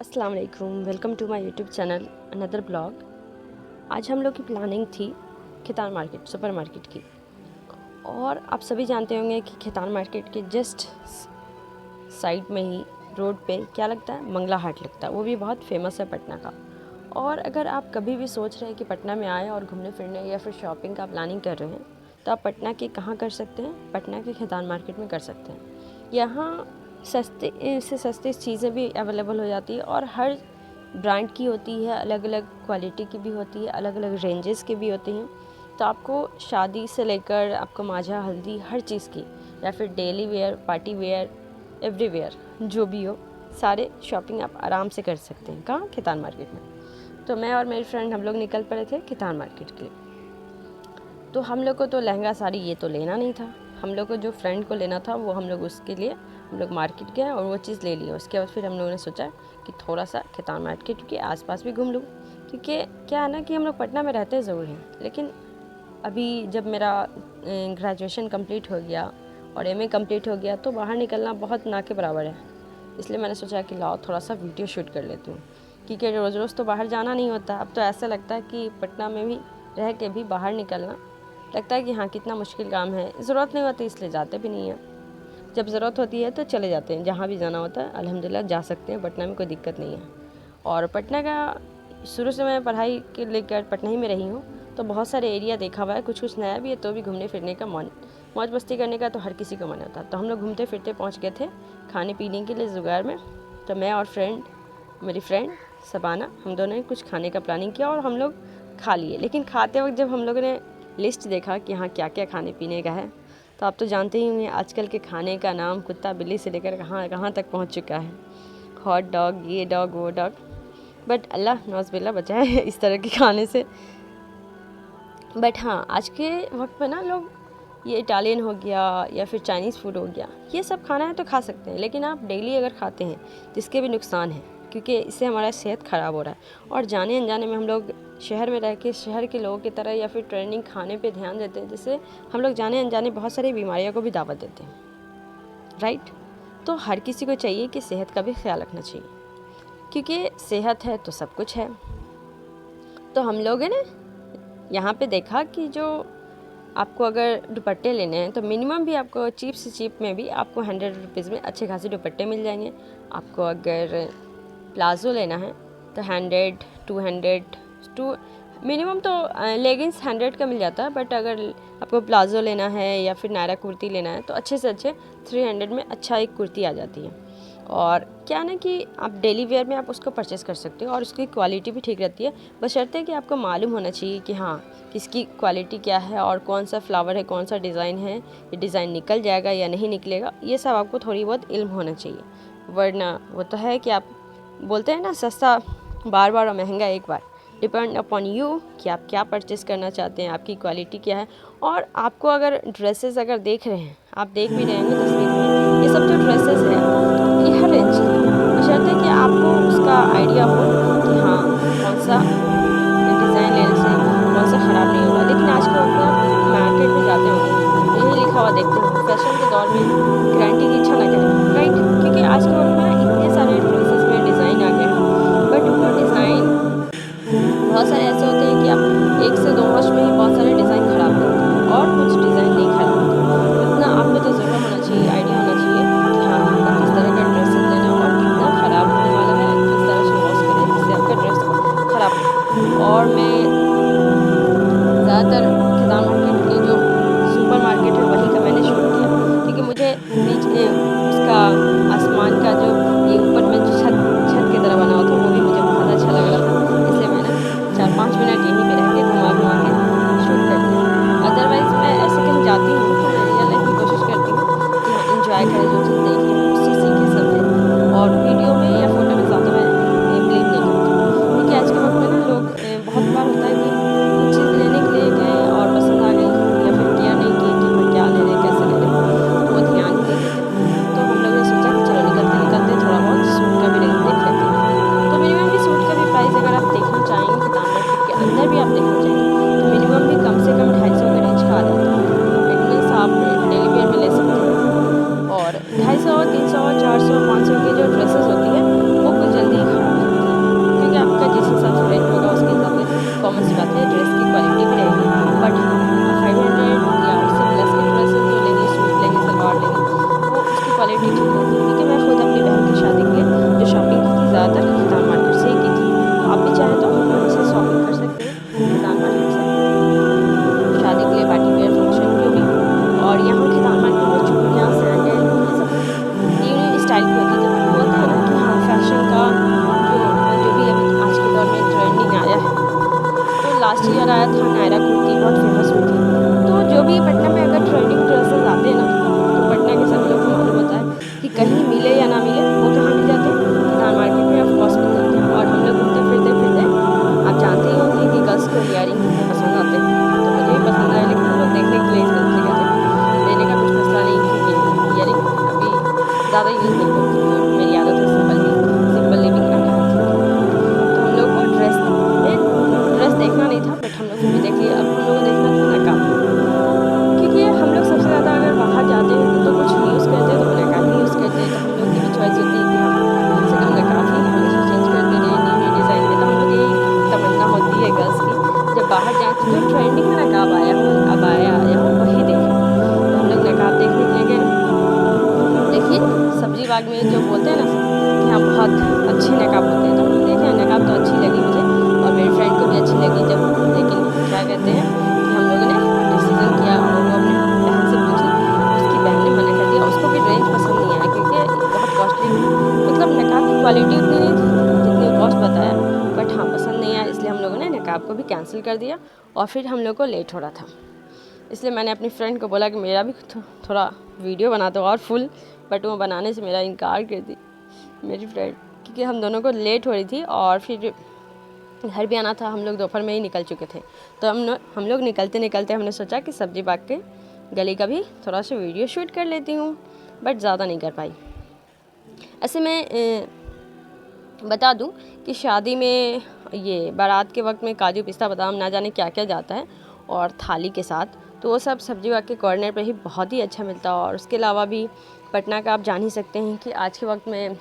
अस्सलाम वालेकुम, welcome to my YouTube channel another blog. आज हम लोग की प्लानिंग थी खितान मार्केट सुपर मार्केट की। और आप सभी जानते होंगे कि खितान मार्केट के जस्ट साइड में ही रोड पे क्या लगता है, मंगला हाट लगता है। वो भी बहुत फेमस है पटना का। और अगर आप कभी भी सोच रहे हैं कि पटना में आए और घूमने फिरने या फिर शॉपिंग का प्लानिंग कर रहे हैं, तो आप पटना के कहाँ कर सकते हैं? पटना के खितान मार्केट में कर सकते हैं। यहाँ सस्ते से सस्ती चीज़ें भी अवेलेबल हो जाती है और हर ब्रांड की होती है, अलग अलग क्वालिटी की भी होती है, अलग अलग रेंजेस की भी होती हैं। तो आपको शादी से लेकर आपको माझा हल्दी हर चीज़ की, या फिर daily wear, party wear, everywhere जो भी हो, सारे शॉपिंग आप आराम से कर सकते हैं। कहाँ? खितान मार्केट में। तो मैं और मेरी फ्रेंड हम लोग निकल पड़े थे खितान मार्केट के लिए। तो हम लोग को तो लहंगा साड़ी ये तो लेना नहीं था। हम लोग को जो फ्रेंड को लेना था वो हम लोग उसके लिए हम लोग मार्केट गए और वो चीज़ ले लिया। उसके बाद फिर हम लोगों ने सोचा कि थोड़ा सा खितान मार्केट के आसपास भी घूम लूँ, क्योंकि क्या है ना कि हम लोग पटना में रहते ज़रूर हैं, लेकिन अभी जब मेरा ग्रेजुएशन कंप्लीट हो गया और एमए कंप्लीट हो गया तो बाहर निकलना बहुत ना के बराबर है। इसलिए मैंने सोचा कि लाओ थोड़ा सा वीडियो शूट कर लेती हूँ, क्योंकि रोज़ रोज़ तो बाहर जाना नहीं होता। अब तो ऐसा लगता है कि पटना में भी रह के भी बाहर निकलना लगता है कि हाँ कितना मुश्किल काम है। ज़रूरत नहीं होती इसलिए जाते भी नहीं हैं। जब ज़रूरत होती है तो चले जाते हैं, जहाँ भी जाना होता है अल्हम्दुलिल्लाह जा सकते हैं। पटना में कोई दिक्कत नहीं है। और पटना का शुरू से मैं पढ़ाई के लेकर पटना ही में रही हूँ, तो बहुत सारे एरिया देखा हुआ है। कुछ कुछ नया भी है, तो भी घूमने फिरने का मौज मस्ती करने का तो हर किसी को मन होता है। तो हम लोग घूमते फिरते पहुँच गए थे खाने पीने के लिए जुगाड़ में। तो मैं और मेरी फ्रेंड सबाना, हम दोनों ने कुछ खाने का प्लानिंग किया और हम लोग खा लिए। लेकिन खाते वक्त जब हम लोगों ने लिस्ट देखा कि हाँ क्या क्या खाने पीने का है, तो आप तो जानते ही होंगे आजकल के खाने का नाम कुत्ता बिल्ली से लेकर कहाँ कहाँ तक पहुँच चुका है। हॉट डॉग, ये डॉग, वो डॉग। बट अल्लाह नौज़बिल्ला बचाए इस तरह के खाने से। बट हाँ, आज के वक्त में ना लोग ये इटालियन हो गया या फिर चाइनीज़ फूड हो गया, ये सब खाना है तो खा सकते हैं। लेकिन आप डेली अगर खाते हैं जिसके भी नुकसान है, क्योंकि इससे हमारा सेहत ख़राब हो रहा है। और जाने अनजाने में हम लोग शहर में रह के शहर के लोगों की तरह या फिर ट्रेंडिंग खाने पे ध्यान देते हैं, जिससे हम लोग जाने अनजाने बहुत सारी बीमारियों को भी दावत देते हैं, राइट। तो हर किसी को चाहिए कि सेहत का भी ख्याल रखना चाहिए, क्योंकि सेहत है तो सब कुछ है। तो हम लोग ने यहाँ पे देखा कि जो आपको अगर दुपट्टे लेने हैं तो मिनिमम भी आपको चीप से चीप में भी आपको 100 रुपीज़ में अच्छे खासे दुपट्टे मिल जाएंगे। आपको अगर प्लाज़ो लेना है तो 100, 200 टू मिनिमम तो लेगिंग्स 100 का मिल जाता है। बट अगर आपको प्लाज़ो लेना है या फिर नायरा कुर्ती लेना है तो अच्छे से अच्छे 300 में अच्छा एक कुर्ती आ जाती है। और क्या ना कि आप डेली वेयर में आप उसको परचेज़ कर सकते हो और उसकी क्वालिटी भी ठीक रहती है। बशर्ते कि आपको मालूम होना चाहिए कि हाँ किसकी क्वालिटी क्या है और कौन सा फ्लावर है, कौन सा डिज़ाइन है, ये डिज़ाइन निकल जाएगा या नहीं निकलेगा, ये सब आपको थोड़ी बहुत इल्म होना चाहिए। वरना वो तो है कि आप बोलते हैं ना, सस्ता बार बार और महंगा एक बार। डिपेंड अपॉन यू कि आप क्या परचेज़ करना चाहते हैं, आपकी क्वालिटी क्या है। और आपको अगर ड्रेसेस अगर देख रहे हैं, आप देख भी रहे होंगे तस्वीर में, ये सब जो ड्रेसेस है ये हर रेंज की है, बशर्ते कि आपको उसका आइडिया हो कि हाँ कौन सा डिज़ाइन लेने से कौन सा ख़राब नहीं होगा। लेकिन आज के वक्त में आप मार्केट में जाते होंगे तो यही लिखा हुआ देखते होंगे, फैशन के दौर में गारंटी की इच्छा ना करें, राइट। क्योंकि आज के वक्त में ना इतने सारे ड्रेसेस में डिज़ाइन आ गए हैं, बट वो डिज़ाइन बहुत सारे ऐसे होते हैं कि आप 1 से 2 वॉश में ही बहुत सारे डिज़ाइन ख़राब करते हैं और कुछ डिज़ाइन नहीं ख़राब होते। इतना आपको तो ज़रूर होना चाहिए, आइडिया होना चाहिए कि हाँ आपका किस तरह का ड्रेसेस लेना है और लास्ट ईयर आया था नायरा कुर्ती, बहुत फेमस हुई थी। तो जो भी पटना में अगर ट्रेंडिंग ड्रेसेस आते हैं ना, तो पटना के सभी लोग को मालूम होता है कि कहीं मिले या ना मिले, वो कहाँ मिल जाते हैं, कितान मार्केट में ऑफ कोर्स मिल जाते हैं। और हम लोग घूमते फिरते आप जानते ही होंगे कि गर्ल्स को इयरिंग कितने पसंद आते हैं। तो मुझे भी पसंद आया, लेकिन हम लोग देखने के लिए इसलिए गए थे। लेने का कुछ मसला नहीं, क्योंकि इयरिंग अभी ज़्यादा यूज़ नहीं करती हूँ, मेरी आदत है सिंपल लिविंग एंड हेल्थी। तो हम लोग को ड्रेस देखना नहीं था, बट हम लोग फिर भी देख लिया। अब हम लोग को देखना था नकाब, क्योंकि हम लोग सबसे ज़्यादा अगर बाहर जाते हैं तो कुछ यूज़ करते हैं तो वो नकाब ही यूज़ करते हैं। तो हम लोग की भी चॉइस होती है कि हाँ, कम से कम नकाब ही हमेशा चेंज करते रहे न्यू न्यू डिज़ाइन में। तो हम लोग यही तमन्ना होती है गर्ल्स की, जब बाहर जाएँ तो जो ट्रेंडिंग में नकाब आया हो, अब आया हो वही देखें। तो हम लोग नकाब देखने के लिए गए। लेकिन सब्जी बाग में जो बोलते हैं ना सब कि हाँ बहुत अच्छे नकाब होते हैं, तो हम देखे नकाब तो अच्छी लगी मुझे और मेरी फ्रेंड को भी अच्छी लगी जब। लेकिन क्या कहते हैं कि हम लोगों ने डिसीज़न किया और वो अपनी बहन से पूछी, उसकी बहन ने मना कर दिया। उसको भी रेंज पसंद नहीं आया, क्योंकि बहुत कॉस्टली, मतलब नकाब की क्वालिटी उतनी नहीं थी जितनी कॉस्ट बताया। बट हाँ, पसंद नहीं आया, इसलिए हम लोगों ने नकाब को भी कैंसिल कर दिया। और फिर हम लोग को लेट हो रहा था, इसलिए मैंने अपनी फ्रेंड को बोला कि मेरा भी थोड़ा वीडियो बना दो और फुल। बट वो बनाने से मेरा इनकार कर दी मेरी फ्रेंड, क्योंकि हम दोनों को लेट हो रही थी और फिर घर भी आना था। हम लोग दोपहर में ही निकल चुके थे। तो हम लोग निकलते निकलते हमने सोचा कि सब्जी बाग के गली का भी थोड़ा सा वीडियो शूट कर लेती हूँ, बट ज़्यादा नहीं कर पाई। ऐसे मैं बता दूँ कि शादी में ये बारात के वक्त में काजू पिस्ता बादाम ना जाने क्या क्या जाता है, और थाली के साथ तो वो सब सब्जी बाग के कॉर्नर पे ही बहुत ही अच्छा मिलता है। और उसके अलावा भी पटना का आप जान ही सकते हैं कि आज के वक्त में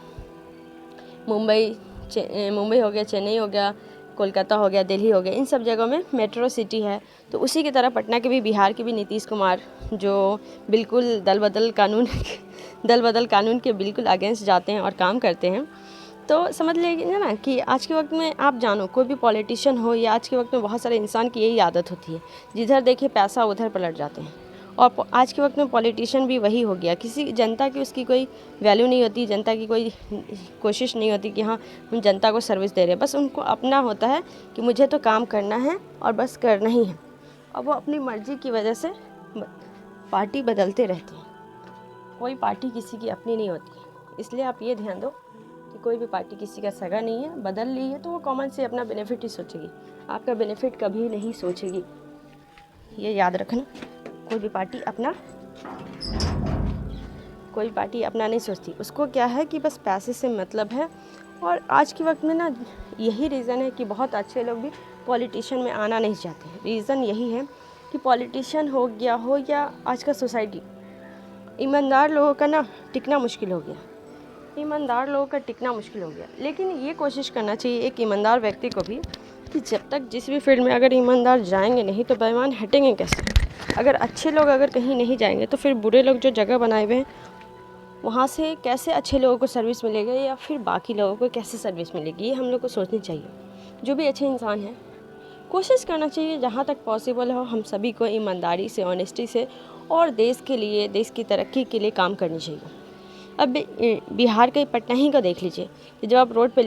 मुंबई हो गया, चेन्नई हो गया, कोलकाता हो गया, दिल्ली हो गया, इन सब जगहों में मेट्रो सिटी है। तो उसी की तरह पटना के भी, बिहार के भी नीतीश कुमार, जो बिल्कुल दल बदल कानून के बिल्कुल अगेंस्ट जाते हैं और काम करते हैं। तो समझ लीजिए ना कि आज के वक्त में आप जानो कोई भी पॉलिटिशियन हो, या आज के वक्त में बहुत सारे इंसान की यही आदत होती है, जिधर देखिए पैसा उधर पलट जाते हैं। और आज के वक्त में पॉलिटिशियन भी वही हो गया, किसी जनता की उसकी कोई वैल्यू नहीं होती, जनता की कोई कोशिश नहीं होती कि हाँ हम जनता को सर्विस दे रहे हैं। बस उनको अपना होता है कि मुझे तो काम करना है और बस करना ही है। और वो अपनी मर्जी की वजह से पार्टी बदलते रहते हैं। कोई पार्टी किसी की अपनी नहीं होती, इसलिए आप ये ध्यान दो कि कोई भी पार्टी किसी का सगा नहीं है। बदल ली है तो वो कॉमन से अपना बेनिफिट ही सोचेगी, आपका बेनिफिट कभी नहीं सोचेगी, ये याद रखना। कोई भी पार्टी अपना नहीं सोचती, उसको क्या है कि बस पैसे से मतलब है। और आज के वक्त में ना यही रीज़न है कि बहुत अच्छे लोग भी पॉलिटिशियन में आना नहीं चाहते हैं। रीज़न यही है कि पॉलिटिशियन हो गया हो या आज का सोसाइटी, ईमानदार लोगों का ना टिकना मुश्किल हो गया। लेकिन ये कोशिश करना चाहिए एक ईमानदार व्यक्ति को भी कि जब तक जिस भी फील्ड में अगर ईमानदार जाएंगे नहीं तो बेईमान हटेंगे कैसे। अगर अच्छे लोग अगर कहीं नहीं जाएंगे तो फिर बुरे लोग जो जगह बनाए हुए हैं वहाँ से कैसे अच्छे लोगों को सर्विस मिलेगी, या फिर बाकी लोगों को कैसे सर्विस मिलेगी, ये हम लोग को सोचनी चाहिए। जो भी अच्छे इंसान हैं कोशिश करना चाहिए जहाँ तक पॉसिबल हो हम सभी को ईमानदारी से, ऑनेस्टी से और देश के लिए, देश की तरक्की के लिए काम करनी चाहिए। अब बिहार के पटना ही का देख लीजिए कि जब आप रोड पे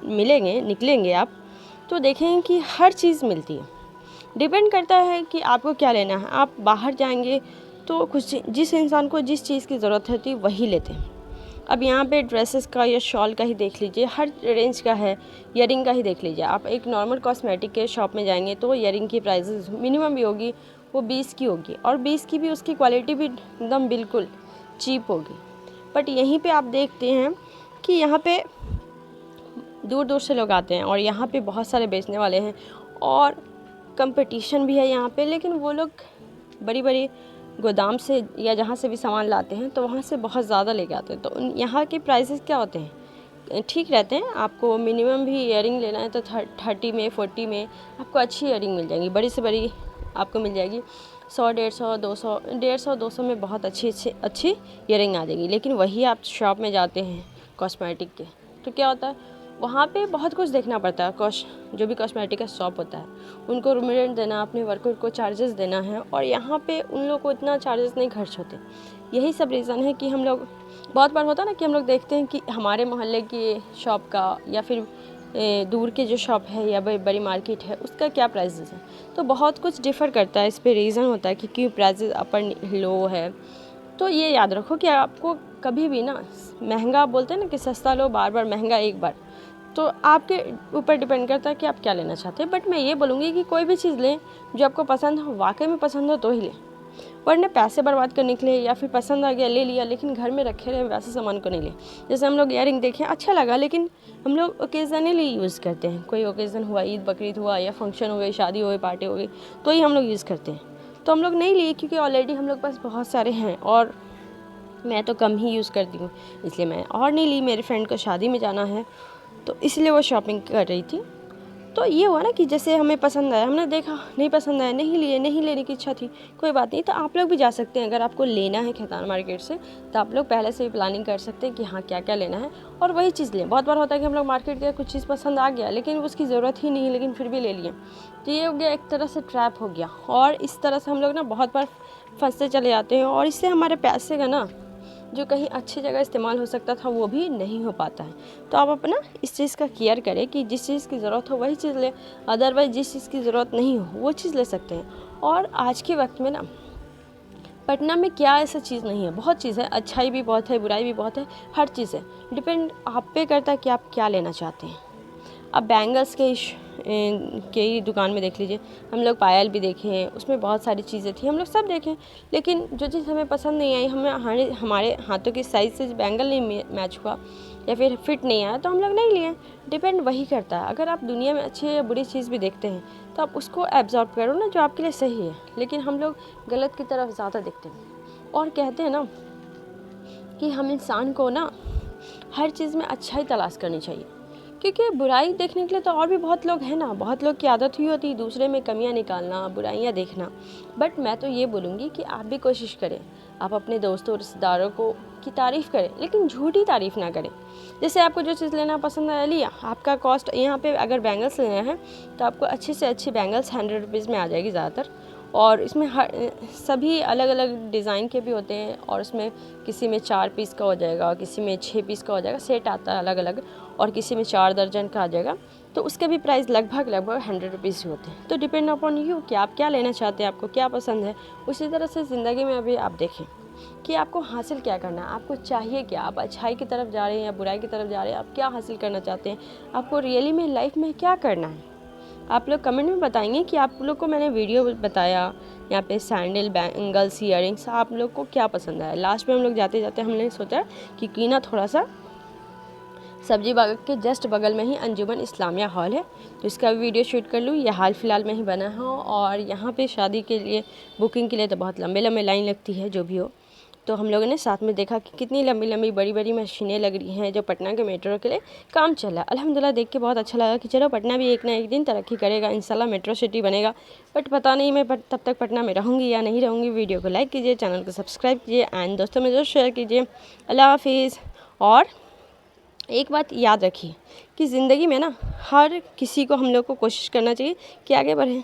निकलेंगे आप तो देखेंगे कि हर चीज़ मिलती है। डिपेंड करता है कि आपको क्या लेना है। आप बाहर जाएंगे तो कुछ जिस इंसान को जिस चीज़ की ज़रूरत होती है वही लेते हैं। अब यहाँ पे ड्रेसेस का या शॉल का ही देख लीजिए, हर रेंज का है। ईयरिंग का ही देख लीजिए, आप एक नॉर्मल कॉस्मेटिक के शॉप में जाएंगे तो ईयरिंग की प्राइसेस मिनिमम भी होगी वो 20 की होगी, और 20 की भी उसकी क्वालिटी भी एकदम बिल्कुल चीप होगी। बट यहीं पे आप देखते हैं कि यहाँ पे दूर दूर से लोग आते हैं और यहाँ पे बहुत सारे बेचने वाले हैं और कंपटीशन भी है यहाँ पे। लेकिन वो लोग बड़ी बड़ी गोदाम से या जहाँ से भी सामान लाते हैं तो वहाँ से बहुत ज़्यादा लेके आते हैं। तो यहाँ के प्राइसेस क्या होते हैं, ठीक रहते हैं। आपको मिनिमम भी ईयरिंग लेना है तो 30 में 40 में आपको अच्छी ईयरिंग मिल जाएगी, बड़ी से बड़ी आपको मिल जाएगी 100, 150, 200 में बहुत अच्छी ईयरिंग आ जाएगी। लेकिन वही आप शॉप में जाते हैं कॉस्मेटिक के तो क्या होता है, वहाँ पे बहुत कुछ देखना पड़ता है। जो भी कॉस्मेटिक का शॉप होता है उनको रूम रेंट देना, अपने वर्कर को चार्जेस देना है, और यहाँ पे उन लोग को इतना चार्जेस नहीं खर्च होते। यही सब रीज़न है कि हम लोग बहुत बार होता है ना कि हम लोग देखते हैं कि हमारे मोहल्ले की शॉप का या फिर दूर के जो शॉप है या बड़ी मार्केट है उसका क्या प्राइसेस है। तो बहुत कुछ डिफ़र करता है, इस पे रीज़न होता है कि क्यों प्राइसेस अपर लो है। तो ये याद रखो कि आपको कभी भी ना महंगा, बोलते हैं ना कि सस्ता लो बार बार, महंगा एक बार। तो आपके ऊपर डिपेंड करता है कि आप क्या लेना चाहते हैं। बट मैं ये बोलूँगी कि कोई भी चीज़ लें जो आपको पसंद हो, वाकई में पसंद हो तो ही लें, वरना पैसे बर्बाद करने के लिए या फिर पसंद आ गया ले लिया लेकिन घर में रखे रहे वैसे सामान को नहीं लें। जैसे हम लोग इयररिंग देखें, अच्छा लगा लेकिन हम लोग ओकेजनली यूज़ करते हैं। कोई ओकेज़न हुआ, ईद बकरीद हुआ या फंक्शन हो गई, शादी हो गई, पार्टी हो गई, तो ही हम लोग यूज़ करते हैं। तो हम लोग नहीं लिए क्योंकि ऑलरेडी हम लोग पास बहुत सारे हैं और मैं तो कम ही यूज़ करती हूँ, इसलिए मैं और नहीं ली। मेरे फ्रेंड को शादी में जाना है तो इसलिए वो शॉपिंग कर रही थी। तो ये हुआ ना कि जैसे हमें पसंद आया, हमने देखा, नहीं पसंद आया, नहीं लिए, नहीं लेने की इच्छा थी, कोई बात नहीं। तो आप लोग भी जा सकते हैं, अगर आपको लेना है खैतान मार्केट से तो आप लोग पहले से ही प्लानिंग कर सकते हैं कि हाँ क्या क्या लेना है और वही चीज़ लें। बहुत बार होता है कि हम लोग मार्केट गए, कुछ चीज़ पसंद आ गया लेकिन उसकी ज़रूरत ही नहीं, लेकिन फिर भी ले लिए। तो ये हो गया, एक तरह से ट्रैप हो गया और इस तरह से हम लोग ना बहुत बार फंसते चले जाते हैं और इससे हमारे पैसे का ना जो कहीं अच्छी जगह इस्तेमाल हो सकता था वो भी नहीं हो पाता है। तो आप अपना इस चीज़ का केयर करें कि जिस चीज़ की ज़रूरत हो वही चीज़ लें, अदरवाइज़ जिस चीज़ की ज़रूरत नहीं हो वो चीज़ ले सकते हैं। और आज के वक्त में ना पटना में क्या ऐसा चीज़ नहीं है, बहुत चीज़ है, अच्छाई भी बहुत है, बुराई भी बहुत है, हर चीज़ है। डिपेंड आप पे करता है कि आप क्या लेना चाहते हैं। अब बैंगल्स के ही दुकान में देख लीजिए, हम लोग पायल भी देखे हैं, उसमें बहुत सारी चीज़ें थी, हम लोग सब देखें, लेकिन जो चीज़ हमें पसंद नहीं आई, हमारे हाथों की साइज़ से बैंगल नहीं मैच हुआ या फिर फिट नहीं आया तो हम लोग नहीं लिए। डिपेंड वही करता है। अगर आप दुनिया में अच्छी या बुरी चीज़ भी देखते हैं तो आप उसको एब्जॉर्ब करो ना जो आपके लिए सही है, लेकिन हम लोग गलत की तरफ ज़्यादा देखते हैं। और कहते हैं ना कि हम इंसान को ना हर चीज़ में अच्छाई तलाश करनी चाहिए, क्योंकि बुराई देखने के लिए तो और भी बहुत लोग हैं ना। बहुत लोग की आदत हुई होती है दूसरे में कमियां निकालना, बुराइयां देखना। बट मैं तो ये बोलूँगी कि आप भी कोशिश करें, आप अपने दोस्तों रिश्तेदारों की तारीफ़ करें, लेकिन झूठी तारीफ़ ना करें। जैसे आपको जो चीज़ लेना पसंद है लिया, आपका कॉस्ट यहाँ पे अगर बैंगल्स लेना है तो आपको अच्छे से अच्छी बैंगल्स 100 रुपीज़ में आ जाएगी ज़्यादातर। और इसमें सभी अलग अलग डिज़ाइन के भी होते हैं और इसमें किसी में 4 पीस का हो जाएगा, किसी में 6 पीस का हो जाएगा, सेट आता है अलग अलग, और किसी में 4 दर्जन का आ जाएगा। तो उसके भी प्राइस लगभग 100 रुपीज़ ही होते हैं। तो डिपेंड अपॉन यू कि आप क्या लेना चाहते हैं, आपको क्या पसंद है। उसी तरह से ज़िंदगी में अभी आप देखें कि आपको हासिल क्या करना है, आपको चाहिए क्या, आप अच्छाई की तरफ जा रहे हैं या बुराई की तरफ जा रहे हैं, आप क्या हासिल करना चाहते हैं, आपको रियली में लाइफ में क्या करना है। आप लोग कमेंट में बताएंगे कि आप लोग को मैंने वीडियो बताया यहाँ पे सैंडल, बैंगल्स, ईयरिंग्स, आप लोग को क्या पसंद आया। लास्ट में हम लोग जाते जाते हमने सोचा कि क्यों ना थोड़ा सा सब्जी बाग के जस्ट बगल में ही अंजुमन इस्लामिया हॉल है तो इसका भी वीडियो शूट कर लूँ। ये हाल फिलहाल में ही बना है और यहाँ पे शादी के लिए बुकिंग के लिए तो बहुत लंबे लंबे लाइन लगती है जो भी हो। तो हम लोगों ने साथ में देखा कि कितनी लंबी लंबी बड़ी बड़ी मशीनें लग रही हैं जो पटना के मेट्रो के लिए काम चल रहा है। अल्हम्दुलिल्लाह देख के बहुत अच्छा लगा कि चलो पटना भी एक ना एक दिन तरक्की करेगा, इंशाल्लाह मेट्रो सिटी बनेगा। बट पता नहीं मैं तब तक पटना में रहूँगी या नहीं रहूँगी। वीडियो को लाइक कीजिए, चैनल को सब्सक्राइब कीजिए एंड दोस्तों में ज़रूर शेयर कीजिए। अल्लाह हाफिज़। और एक बात याद रखिए कि ज़िंदगी में ना हर किसी को हम लोग को कोशिश करना चाहिए कि आगे बढ़ें।